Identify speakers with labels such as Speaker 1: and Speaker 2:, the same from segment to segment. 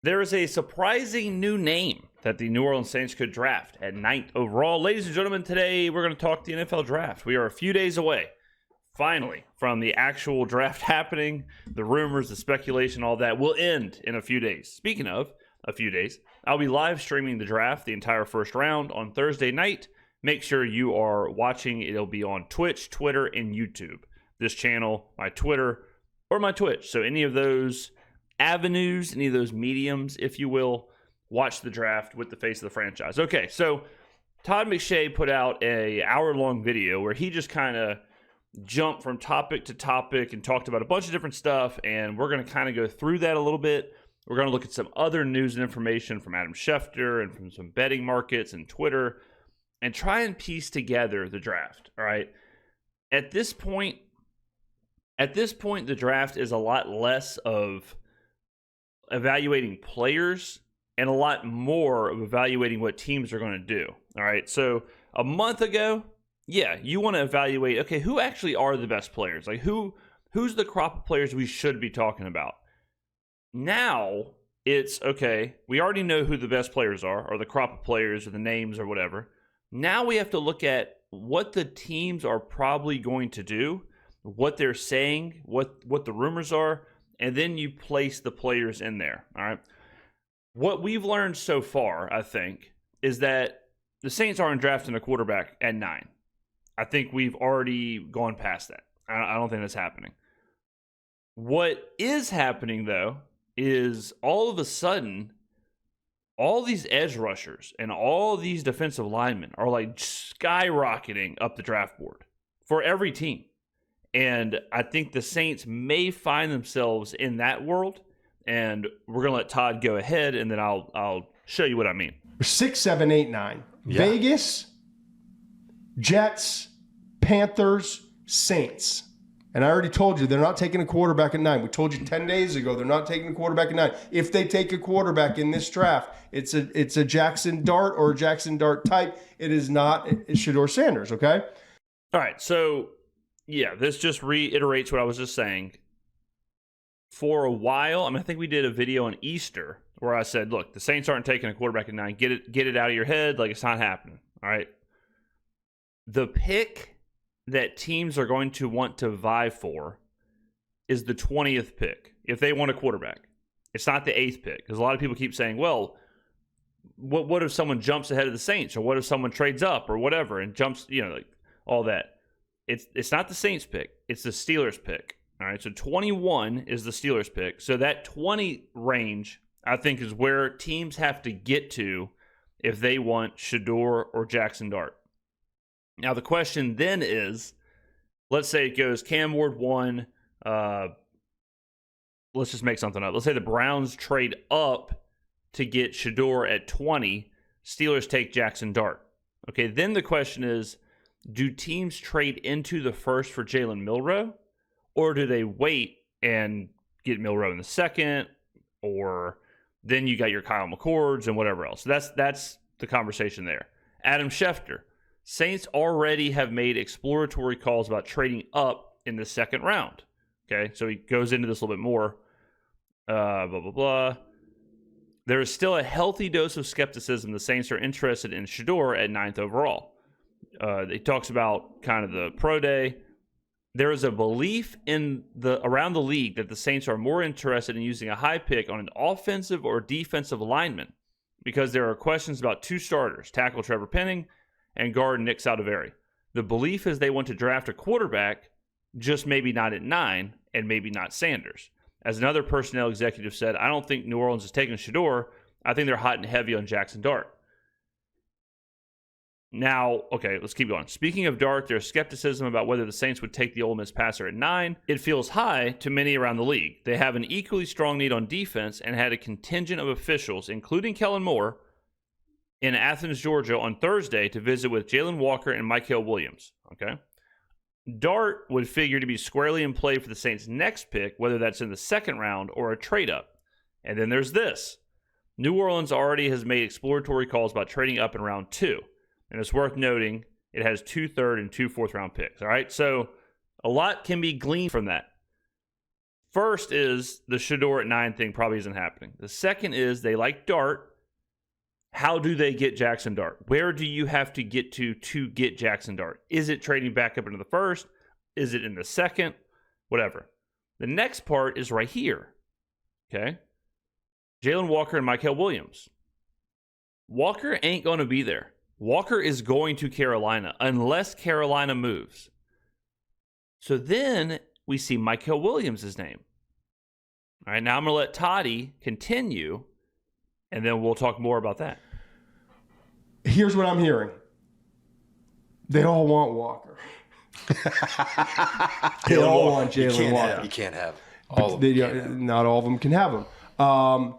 Speaker 1: There is a surprising new name that the New Orleans Saints could draft at 9th overall. Ladies and gentlemen, today we're going to talk the NFL draft. We are a few days away, finally, from the actual draft happening. The rumors, the speculation, all that will end in a few days. Speaking of a few days, I'll be live streaming the draft, the entire first round, on Thursday night. Make sure you are watching. It'll be on Twitch, Twitter, and YouTube. This channel, my Twitter, or my Twitch. So any of those avenues, any of those mediums, if you will, watch the draft with the face of the franchise. Okay, so Todd McShay put out a hour-long video where he just kind of jumped from topic to topic and talked about a bunch of different stuff, and we're going to kind of go through that a little bit. We're going to look at some other news and information from Adam Schefter and from some betting markets and Twitter and try and piece together the draft, all right? At this point, the draft is a lot less of evaluating players and a lot more of evaluating what teams are going to do. All right. So a month ago, yeah, you want to evaluate, okay, who actually are the best players? Like who's the crop of players we should be talking about? Now it's, okay, we already know who the best players are, or the crop of players, or the names, or whatever. Now we have to look at what the teams are probably going to do, what they're saying, what the rumors are, and then you place the players in there, all right? What we've learned so far, I think, is that the Saints aren't drafting a quarterback at 9. I think we've already gone past that. I don't think that's happening. What is happening, though, is all of a sudden, all these edge rushers and all these defensive linemen are like skyrocketing up the draft board for every team. And I think the Saints may find themselves in that world. And we're going to let Todd go ahead, and then I'll show you what I mean.
Speaker 2: 6, 7, 8, 9.
Speaker 1: Yeah.
Speaker 2: Vegas, Jets, Panthers, Saints. And I already told you they're not taking a quarterback at 9. We told you 10 days ago they're not taking a quarterback at 9. If they take a quarterback in this draft, it's a Jackson Dart or a Jackson Dart type. It is not Shedeur Sanders, okay?
Speaker 1: All right, so yeah, this just reiterates what I was just saying. For a while, I think we did a video on Easter where I said, look, the Saints aren't taking a quarterback at 9. Get it out of your head. Like, it's not happening. All right. The pick that teams are going to want to vie for is the 20th pick if they want a quarterback. It's not the 8th pick, because a lot of people keep saying, well, what if someone jumps ahead of the Saints, or what if someone trades up or whatever and jumps, like all that. It's not the Saints pick. It's the Steelers pick. All right, so 21 is the Steelers pick. So that 20 range, I think, is where teams have to get to if they want Shedeur or Jackson Dart. Now, the question then is, let's say it goes Cam Ward 1. Let's just make something up. Let's say the Browns trade up to get Shedeur at 20. Steelers take Jackson Dart. Okay, then the question is, do teams trade into the first for Jalen Milroe? Or do they wait and get Milroe in the second? Or then you got your Kyle McCords and whatever else. So that's the conversation there. Adam Schefter. Saints already have made exploratory calls about trading up in the second round. Okay, so he goes into this a little bit more. Blah, blah, blah. There is still a healthy dose of skepticism the Saints are interested in Shedeur at 9th overall. He talks about kind of the pro day. There is a belief around the league that the Saints are more interested in using a high pick on an offensive or defensive lineman because there are questions about 2 starters, tackle Trevor Penning and guard Nick Saldiveri. The belief is they want to draft a quarterback, just maybe not at 9 and maybe not Sanders. As another personnel executive said, I don't think New Orleans is taking Shedeur. I think they're hot and heavy on Jackson Dart. Now, okay, let's keep going. Speaking of Dart, there's skepticism about whether the Saints would take the Ole Miss passer at 9. It feels high to many around the league. They have an equally strong need on defense and had a contingent of officials, including Kellen Moore, in Athens, Georgia on Thursday to visit with Jalen Walker and Mykel Williams. Okay. Dart would figure to be squarely in play for the Saints' next pick, whether that's in the second round or a trade-up. And then there's this. New Orleans already has made exploratory calls about trading up in round 2. And it's worth noting it has 2 third and 2 fourth round picks. All right. So a lot can be gleaned from that. First is the Shedeur at 9 thing probably isn't happening. The second is they like Dart. How do they get Jackson Dart? Where do you have to get to get Jackson Dart? Is it trading back up into the first? Is it in the second? Whatever. The next part is right here. Okay? Jalen Walker and Mykel Williams. Walker ain't going to be there. Walker is going to Carolina unless Carolina moves. So then we see Mykel Williams' name. All right, now I'm going to let Toddy continue, and then we'll talk more about that.
Speaker 2: Here's what I'm hearing. They all want Walker. They all want Jalen Walker.
Speaker 3: You can't have all of them.
Speaker 2: Not all of them can have him.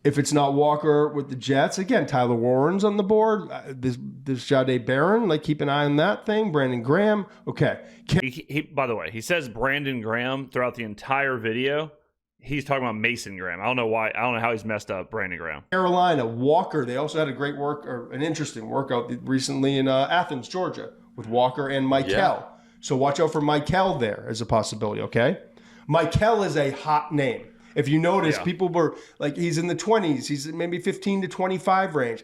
Speaker 2: If it's not Walker with the Jets, again, Tyler Warren's on the board. This Jahdae Barron, like keep an eye on that thing. Brandon Graham. Okay.
Speaker 1: He, by the way, he says Brandon Graham throughout the entire video. He's talking about Mason Graham. I don't know why. I don't know how he's messed up Brandon Graham.
Speaker 2: Carolina, Walker. They also had a great an interesting workout recently in Athens, Georgia, with Walker and Mykel. Yeah. So watch out for Mykel there as a possibility, okay? Mykel is a hot name. If you notice, people were like, he's in the 20s. He's maybe 15 to 25 range.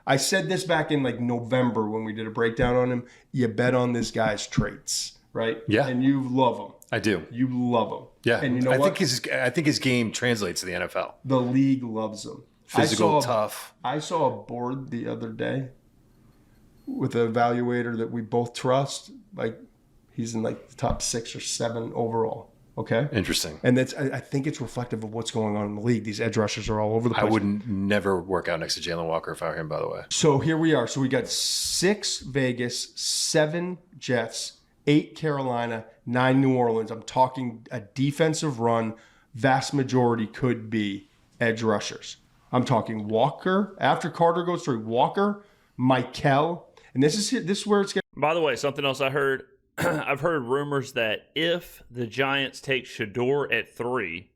Speaker 2: I said this back in like November when we did a breakdown on him. You bet on this guy's traits, right?
Speaker 3: Yeah.
Speaker 2: And you love him.
Speaker 3: I do.
Speaker 2: You love him.
Speaker 3: Yeah.
Speaker 2: And you know what?
Speaker 3: I think his game translates to the NFL.
Speaker 2: The league loves him.
Speaker 3: Physical, tough.
Speaker 2: I saw a board the other day with an evaluator that we both trust. Like, he's in like the top 6 or 7 overall. Okay.
Speaker 3: Interesting.
Speaker 2: And I think it's reflective of what's going on in the league. These edge rushers are all over the place.
Speaker 3: I would never work out next to Jalen Walker if I were him, by the way.
Speaker 2: So here we are. So we got 6 Vegas, 7 Jets, 8 Carolina, 9 New Orleans. I'm talking a defensive run. Vast majority could be edge rushers. I'm talking Walker. After Carter goes through, Walker, Mykel. And this is where it's getting.
Speaker 1: By the way, something else I heard. I've heard rumors that if the Giants take Shedeur at 3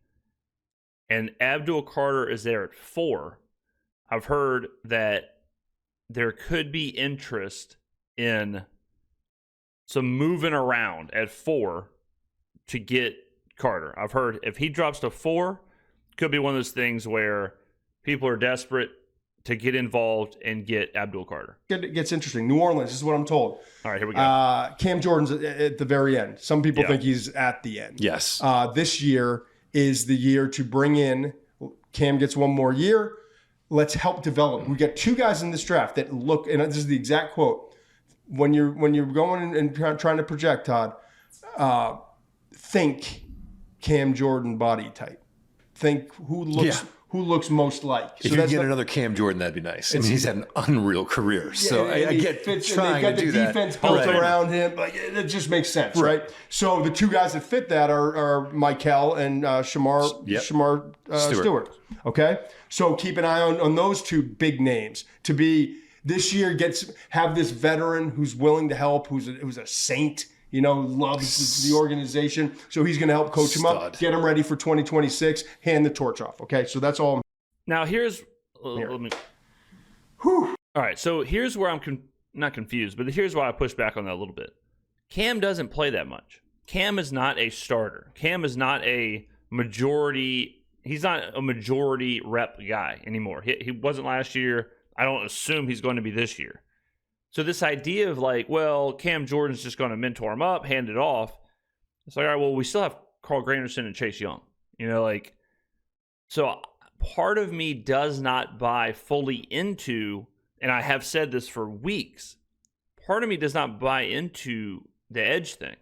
Speaker 1: and Abdul Carter is there at 4, I've heard that there could be interest in some moving around at 4 to get Carter. I've heard if he drops to 4, could be one of those things where people are desperate to get involved and get Abdul Carter.
Speaker 2: It gets interesting. New Orleans, this is what I'm told.
Speaker 1: All right, here we go.
Speaker 2: Cam Jordan's at the very end. Some people think he's at the end.
Speaker 3: Yes.
Speaker 2: This year is the year to bring in. Cam gets one more year. Let's help develop. We got 2 guys in this draft that look, and this is the exact quote. When you're going and trying to project, Todd, think Cam Jordan body type. Think who looks most like.
Speaker 3: If you could get another Cam Jordan, that'd be nice. I mean, he's had an unreal career. So I get trying to do that.
Speaker 2: They've got the defense built around him. Like, it just makes sense, right? So the 2 guys that fit that are Mykel and Shamar Stewart. Okay? So keep an eye on those 2 big names to be this year. Have this veteran who's willing to help, who's a saint. Loves the organization. So he's going to help coach him up, get him ready for 2026, hand the torch off. Okay, so that's all.
Speaker 1: Now here's, all right, so here's where I'm not confused, but here's why I push back on that a little bit. Cam doesn't play that much. Cam is not a starter. Cam is not a majority. He's not a majority rep guy anymore. He wasn't last year. I don't assume he's going to be this year. So this idea of like, well, Cam Jordan's just going to mentor him up, hand it off. It's like, all right, well, we still have Carl Granderson and Chase Young. So part of me does not buy fully into, and I have said this for weeks, part of me does not buy into the edge thing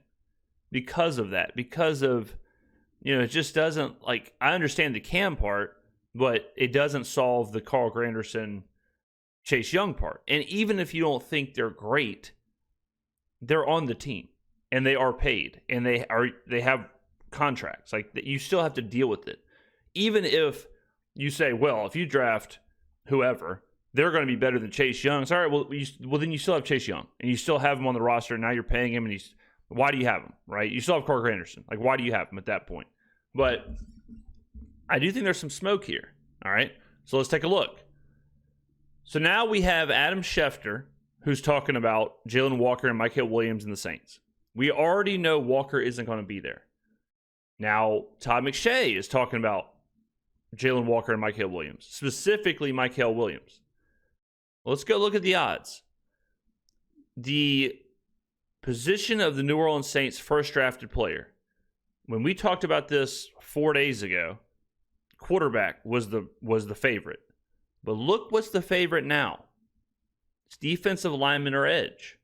Speaker 1: because of that. Because of, it just doesn't, like, I understand the Cam part, but it doesn't solve the Carl Granderson Chase Young part. And even if you don't think they're great, they're on the team and they are paid and they have contracts. Like, you still have to deal with it. Even if you say, well, if you draft whoever, they're going to be better than Chase Young. It's all right. Well, then you still have Chase Young and you still have him on the roster. And now you're paying him, and why do you have him, right? You still have Carl Granderson. Like, why do you have him at that point? But I do think there's some smoke here. All right. So let's take a look. So now we have Adam Schefter, who's talking about Jalen Walker and Mykel Williams and the Saints. We already know Walker isn't going to be there. Now, Todd McShay is talking about Jalen Walker and Mykel Williams, specifically Mykel Williams. Let's go look at the odds. The position of the New Orleans Saints' first drafted player. When we talked about this 4 days ago, quarterback was the favorite. But look what's the favorite now. It's defensive lineman or edge.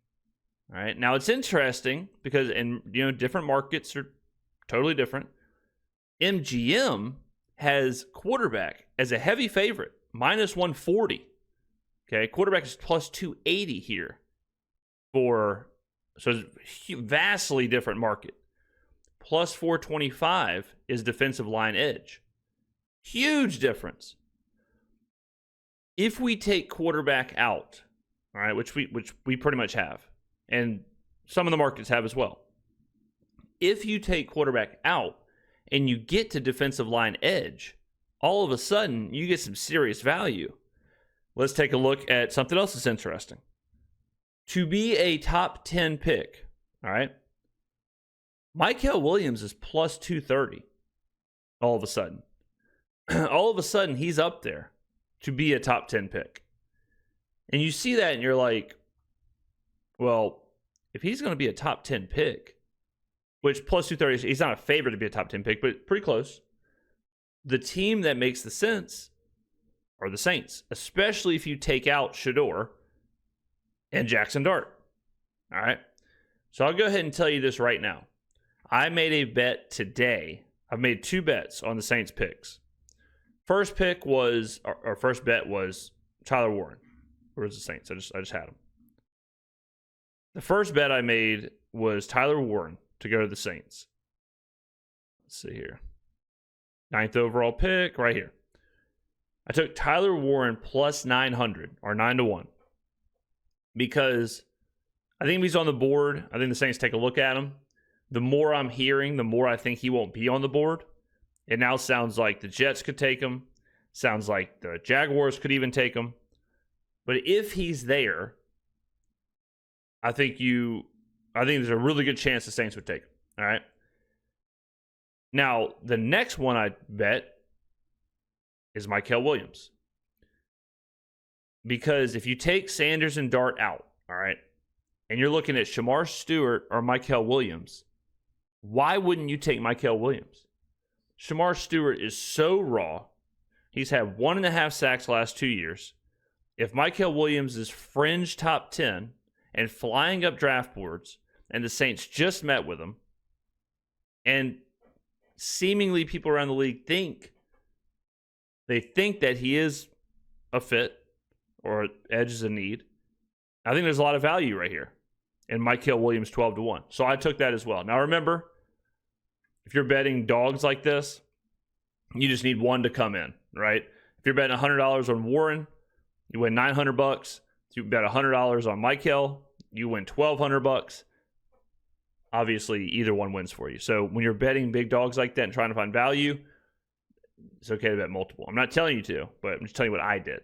Speaker 1: All right. Now it's interesting because different markets are totally different. MGM has quarterback as a heavy favorite, minus 140. Okay, quarterback is plus 280 here. So it's a vastly different market. Plus 425 is defensive line edge. Huge difference. If we take quarterback out, all right, which we pretty much have, and some of the markets have as well. If you take quarterback out and you get to defensive line edge, all of a sudden you get some serious value. Let's take a look at something else that's interesting. To be a top 10 pick, all right, Mykel Williams is plus 230 all of a sudden. All of a sudden, he's up there to be a top 10 pick. And you see that and you're like, well, if he's going to be a top 10 pick, which plus 230, he's not a favorite to be a top 10 pick, but pretty close. The team that makes the sense are the Saints, especially if you take out Shedeur and Jackson Dart. All right. So I'll go ahead and tell you this right now. I made a bet today. I've made 2 bets on the Saints picks. First bet was Tyler Warren. Where's the Saints? I just had him. The first bet I made was Tyler Warren to go to the Saints. Let's see here. 9th overall pick right here. I took Tyler Warren plus 900 or 9-1 because I think if he's on the board, I think the Saints take a look at him. The more I'm hearing, the more I think he won't be on the board. It now sounds like the Jets could take him. Sounds like the Jaguars could even take him. But if he's there, I think there's a really good chance the Saints would take him. All right. Now, the next one I bet is Mykel Williams. Because if you take Sanders and Dart out, all right, and you're looking at Shedeur Stewart or Mykel Williams, why wouldn't you take Mykel Williams? Shedeur Stewart is so raw. He's had 1.5 sacks last 2 years. If Mykel Williams is fringe top 10 and flying up draft boards, and the Saints just met with him, and seemingly people around the league think that he is a fit or edge is a need, I think there's a lot of value right here in Mykel Williams 12-1. So I took that as well. Now remember, if you're betting dogs like this, you just need one to come in, right? If you're betting $100 on Warren, you win $900. If you bet $100 on Mykel, you win $1,200. Obviously, either one wins for you. So when you're betting big dogs like that and trying to find value, it's okay to bet multiple. I'm not telling you to, but I'm just telling you what I did.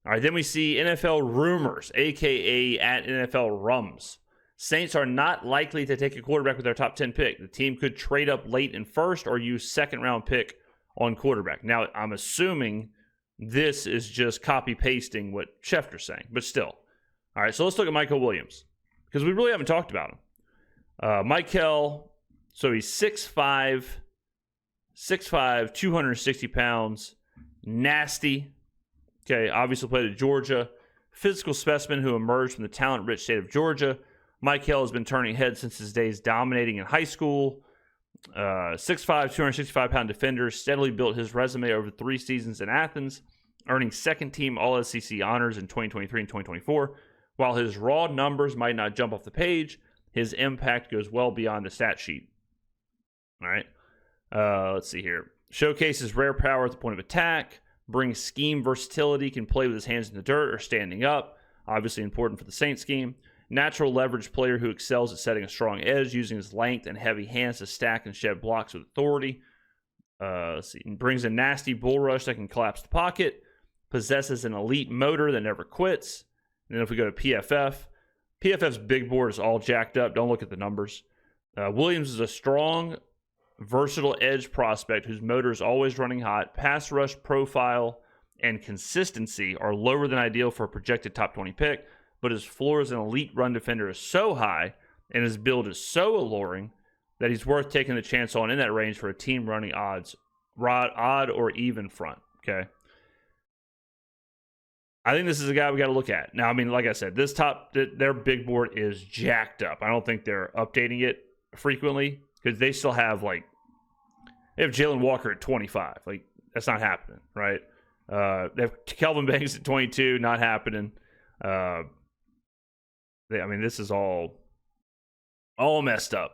Speaker 1: All right, then we see NFL rumors, a.k.a. at NFL Rums. Saints are not likely to take a quarterback with their top 10 pick. The team could trade up late in first or use second-round pick on quarterback. Now, I'm assuming this is just copy-pasting what Schefter's saying, but still. All right, so let's look at Mykel Williams because we really haven't talked about him. Mykel, so he's 6'5", 260 pounds, nasty. Okay, obviously played at Georgia. Physical specimen who emerged from the talent-rich state of Georgia. Mykel has been turning heads since his days dominating in high school. 6'5", 265-pound defender, steadily built his resume over 3 seasons in Athens, earning second-team All-SEC honors in 2023 and 2024. While his raw numbers might not jump off the page, his impact goes well beyond the stat sheet. All right. Let's see here. Showcases rare power at the point of attack, brings scheme versatility, can play with his hands in the dirt or standing up. Obviously important for the Saints scheme. Natural leverage player who excels at setting a strong edge, using his length and heavy hands to stack and shed blocks with authority. Let's see. Brings a nasty bull rush that can collapse the pocket. Possesses an elite motor that never quits. And then if we go to PFF's big board is all jacked up. Don't look at the numbers. Williams is a strong versatile edge prospect whose motor is always running hot. Pass rush profile and consistency are lower than ideal for a projected top 20 pick, but his floor as an elite run defender is so high and his build is so alluring that he's worth taking the chance on in that range for a team running odd or even front. Okay. I think this is a guy we got to look at. Now, I mean, like I said, their big board is jacked up. I don't think they're updating it frequently because they still have they have Jalen Walker at 25. That's not happening, right? They have Kelvin Banks at 22, not happening. This is all messed up.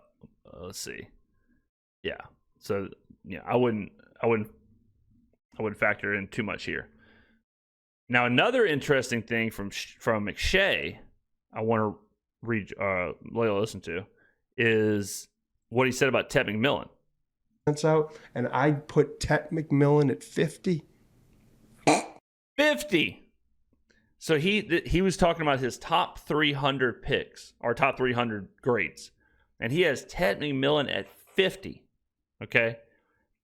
Speaker 1: Let's see. Yeah. So yeah, I wouldn't factor in too much here. Now, another interesting thing from McShay, I want to listen to, is what he said about Ted McMillan.
Speaker 2: That's out, and I put Ted McMillan at 50.
Speaker 1: 50. So he was talking about his top 300 picks, or top 300 grades, and he has Ted McMillan at 50. Okay,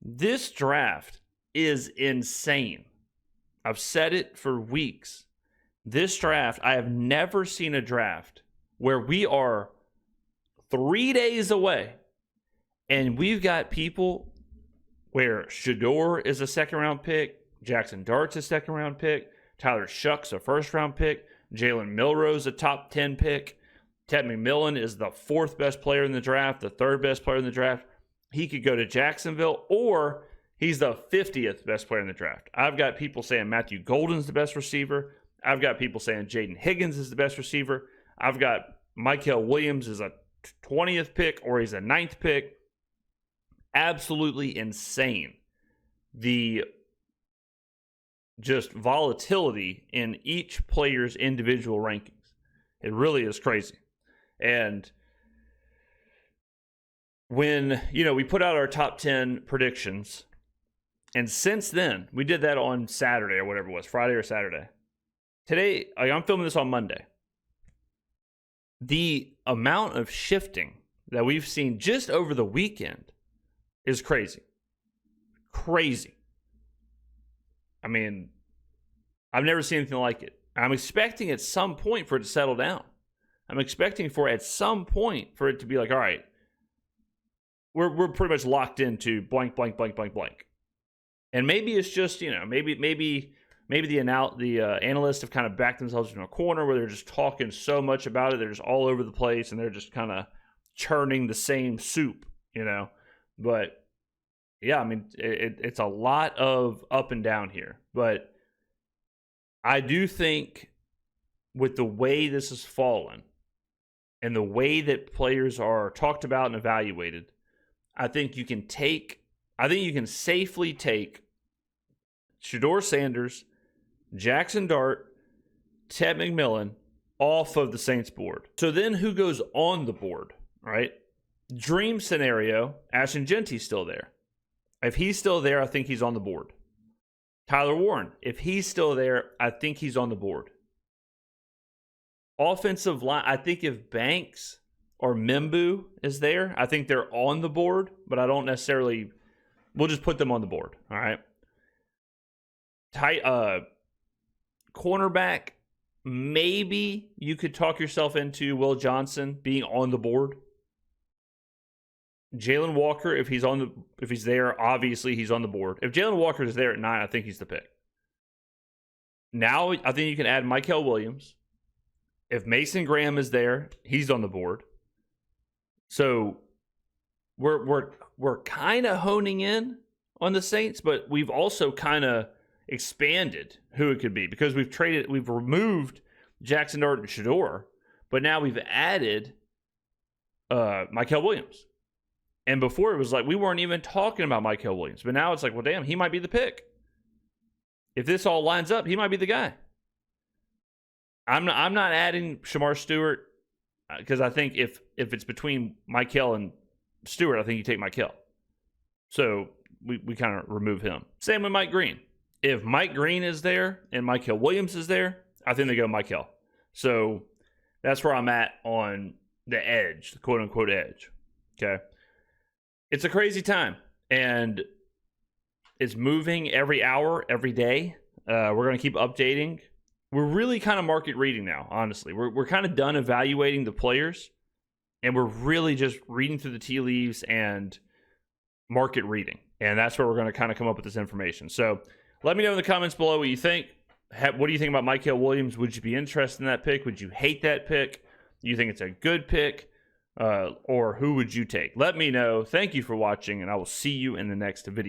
Speaker 1: this draft is insane. I've said it for weeks. This draft, I have never seen a draft where we are 3 days away and we've got people where Shedeur is a second-round pick, Jackson Dart's a second-round pick, Tyler Shuck's a first-round pick, Jalen Milroe's a top 10 pick, Ted McMillan is the fourth best player in the draft, the third best player in the draft. He could go to Jacksonville, or he's the 50th best player in the draft. I've got people saying Matthew Golden's the best receiver. I've got people saying Jaden Higgins is the best receiver. I've got Mykel Williams is a 20th pick or he's a 9th pick. Absolutely insane. The just volatility in each player's individual rankings. It really is crazy. And when, we put out our top 10 predictions, and since then, we did that on Saturday or whatever it was, Friday or Saturday. Today, I'm filming this on Monday. The amount of shifting that we've seen just over the weekend is crazy. Crazy. I mean, I've never seen anything like it. I'm expecting at some point for it to settle down. I'm expecting for at some point for it to be like, all right, we're pretty much locked into blank, blank, blank, blank, blank. And maybe it's just, maybe the analysts have kind of backed themselves into a corner where they're just talking so much about it. They're just all over the place and they're just kind of churning the same soup, But yeah, I mean, it's a lot of up and down here. But I do think with the way this has fallen and the way that players are talked about and evaluated, I think you can safely take Shedeur Sanders, Jackson Dart, Ted McMillan off of the Saints board. So then who goes on the board, right? Dream scenario, Ashton Genty's still there. If he's still there, I think he's on the board. Tyler Warren, if he's still there, I think he's on the board. Offensive line, I think if Banks or Mimbu is there, I think they're on the board, but I don't necessarily, we'll just put them on the board, all right? Cornerback, maybe you could talk yourself into Will Johnson being on the board. Jalen Walker, if he's there, obviously he's on the board. If Jalen Walker is there at 9, I think he's the pick. Now I think you can add Mykel Williams. If Mason Graham is there, he's on the board. So we're kind of honing in on the Saints, but we've also kind of expanded who it could be because we've removed Jackson Dart and Shedeur, but now we've added Mykel Williams. And before it was like we weren't even talking about Mykel Williams, but now it's like, well, damn, he might be the pick. If this all lines up, he might be the guy. I'm not adding Shamar Stewart because I think if it's between Mykel and Stewart, I think you take Mykel. So we kind of remove him. Same with Mike Green. If Mike Green is there and Mykel Williams is there, I think they go Mykel. So that's where I'm at on the edge, the quote-unquote edge. Okay. it's a crazy time, and it's moving every hour, every day. We're going to keep updating. We're really kind of market reading now, honestly. We're kind of done evaluating the players, and we're really just reading through the tea leaves and market reading. And that's where we're going to kind of come up with this information. So let me know in the comments below what you think. What do you think about Mykel Williams? Would you be interested in that pick? Would you hate that pick? Do you think it's a good pick? Or who would you take? Let me know. Thank you for watching, and I will see you in the next video.